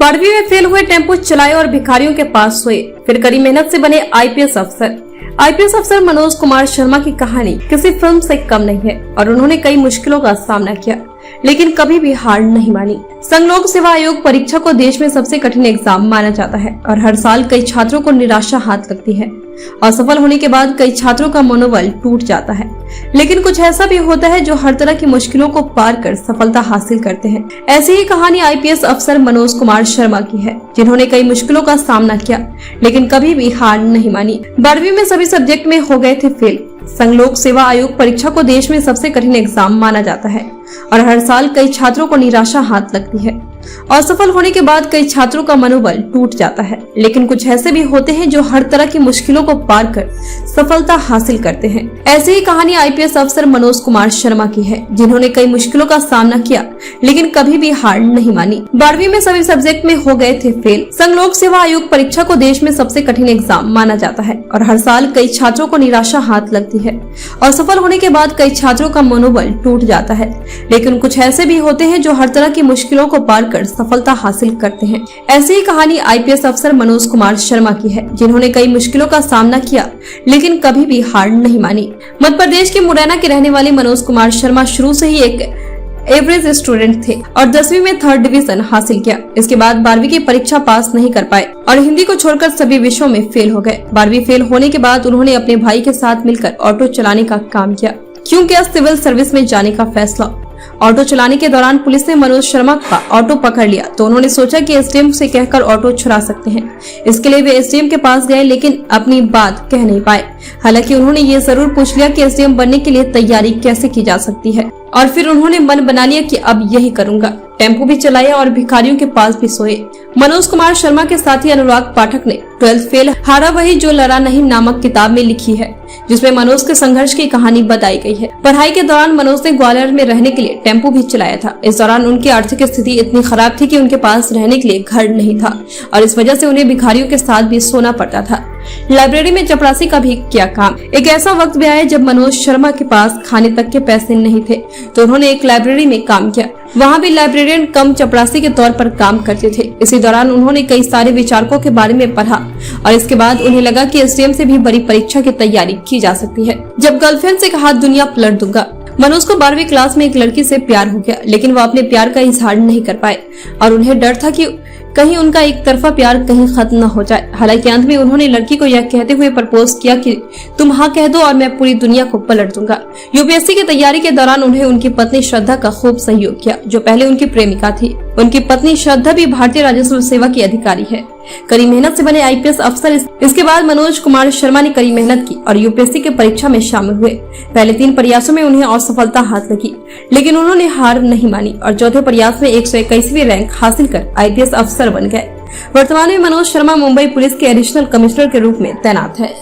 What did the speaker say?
12वीं में फेल हुए टेम्पो चलाए और भिखारियों के पास सोए, फिर कड़ी मेहनत से बने आईपीएस अफसर। आईपीएस अफसर मनोज कुमार शर्मा की कहानी किसी फिल्म से कम नहीं है और उन्होंने कई मुश्किलों का सामना किया, लेकिन कभी भी हार नहीं मानी। संघ लोक सेवा आयोग परीक्षा को देश में सबसे कठिन एग्जाम माना जाता है और हर साल कई छात्रों को निराशा हाथ लगती है। असफल होने के बाद कई छात्रों का मनोबल टूट जाता है, लेकिन कुछ ऐसा भी होता है जो हर तरह की मुश्किलों को पार कर सफलता हासिल करते हैं। ऐसी ही कहानी आईपीएस अफसर मनोज कुमार शर्मा की है, जिन्होंने कई मुश्किलों का सामना किया, लेकिन कभी भी हार नहीं मानी। 12वीं में सभी सब्जेक्ट में हो गए थे फेल। संघ लोक सेवा आयोग परीक्षा को देश में सबसे कठिन एग्जाम माना जाता है और हर साल कई छात्रों को निराशा हाथ लगती है। असफल होने के बाद कई छात्रों का मनोबल टूट जाता है, लेकिन कुछ ऐसे भी होते हैं जो हर तरह की मुश्किलों को पार कर सफलता हासिल करते हैं। ऐसी ही कहानी आईपीएस अफसर मनोज कुमार शर्मा की है, जिन्होंने कई मुश्किलों का सामना किया, लेकिन कभी भी हार नहीं मानी। 12वीं में सभी सब्जेक्ट में हो गए थे फेल। संघ लोक सेवा आयोग परीक्षा को देश में सबसे कठिन एग्जाम माना जाता है और हर साल कई छात्रों को निराशा हाथ लगती है। असफल होने के बाद कई छात्रों का मनोबल टूट जाता है, लेकिन कुछ ऐसे भी होते हैं जो हर तरह की मुश्किलों को पार कर सफलता हासिल करते हैं। ऐसी ही कहानी आईपीएस अफसर मनोज कुमार शर्मा की है, जिन्होंने कई मुश्किलों का सामना किया, लेकिन कभी भी हार नहीं मानी। मध्य प्रदेश के मुरैना के रहने वाले मनोज कुमार शर्मा शुरू से ही एक एवरेज स्टूडेंट थे और 10वीं में 3rd डिवीजन हासिल किया। इसके बाद 12वीं की परीक्षा पास नहीं कर पाए और हिंदी को छोड़कर सभी विषयों में फेल हो गए। 12वीं फेल होने के बाद उन्होंने अपने भाई के साथ मिलकर ऑटो चलाने का काम किया। क्यों किया सिविल सर्विस में जाने का फैसला? ऑटो चलाने के दौरान पुलिस ने मनोज शर्मा का ऑटो पकड़ लिया, तो उन्होंने सोचा कि एसडीएम से कहकर ऑटो चुरा सकते हैं। इसके लिए वे एसडीएम के पास गए, लेकिन अपनी बात कह नहीं पाए। हालांकि उन्होंने ये जरूर पूछ लिया कि एसडीएम बनने के लिए तैयारी कैसे की जा सकती है, और फिर उन्होंने मन बना लिया कि अब यही करूंगा। टेम्पो भी चलाया और भिखारियों के पास भी सोए। मनोज कुमार शर्मा के साथी अनुराग पाठक ने 12th फेल हारा वही जो लड़ा नहीं नामक किताब में लिखी है, जिसमें मनोज के संघर्ष की कहानी बताई गई है। पढ़ाई के दौरान मनोज ने ग्वालियर में रहने के लिए टेम्पो भी चलाया था। इस दौरान उनकी आर्थिक स्थिति इतनी खराब थी कि उनके पास रहने के लिए घर नहीं था और इस वजह से उन्हें भिखारियों के साथ भी सोना पड़ता था। लाइब्रेरी में चपरासी का भी किया काम। एक ऐसा वक्त भी आया जब मनोज शर्मा के पास खाने तक के पैसे नहीं थे, तो उन्होंने एक लाइब्रेरी में काम किया। वहाँ भी लाइब्रेरियन कम चपरासी के तौर पर काम करते थे। इसी दौरान उन्होंने कई सारे विचारकों के बारे में पढ़ा और इसके बाद उन्हें लगा कि एसडीएम से भी बड़ी परीक्षा की तैयारी की जा सकती है। जब गर्लफ्रेंड से कहा दुनिया पलट दूंगा। मनोज को 12वीं क्लास में एक लड़की से प्यार हो गया, लेकिन वो अपने प्यार का इजहार नहीं कर पाए और उन्हें डर था कि कहीं उनका एक तरफा प्यार कहीं खत्म न हो जाए। हालांकि अंत में उन्होंने लड़की को यह कहते हुए प्रपोज किया कि तुम हाँ कह दो और मैं पूरी दुनिया को पलट दूंगा। यूपीएससी की तैयारी के दौरान उन्हें उनकी पत्नी श्रद्धा का खूब सहयोग किया, जो पहले उनकी प्रेमिका थी। उनकी पत्नी श्रद्धा भी भारतीय राजस्व सेवा की अधिकारी है। कड़ी मेहनत से बने आईपीएस अफसर। इसके बाद मनोज कुमार शर्मा ने कड़ी मेहनत की और यूपीएससी के परीक्षा में शामिल हुए। पहले 3 प्रयासों में उन्हें असफलता हाथ लगी, लेकिन उन्होंने हार नहीं मानी और चौथे प्रयास में 121वीं रैंक हासिल कर आईपीएस अफसर बन गए। वर्तमान में मनोज शर्मा मुंबई पुलिस के एडिशनल कमिश्नर के रूप में तैनात है।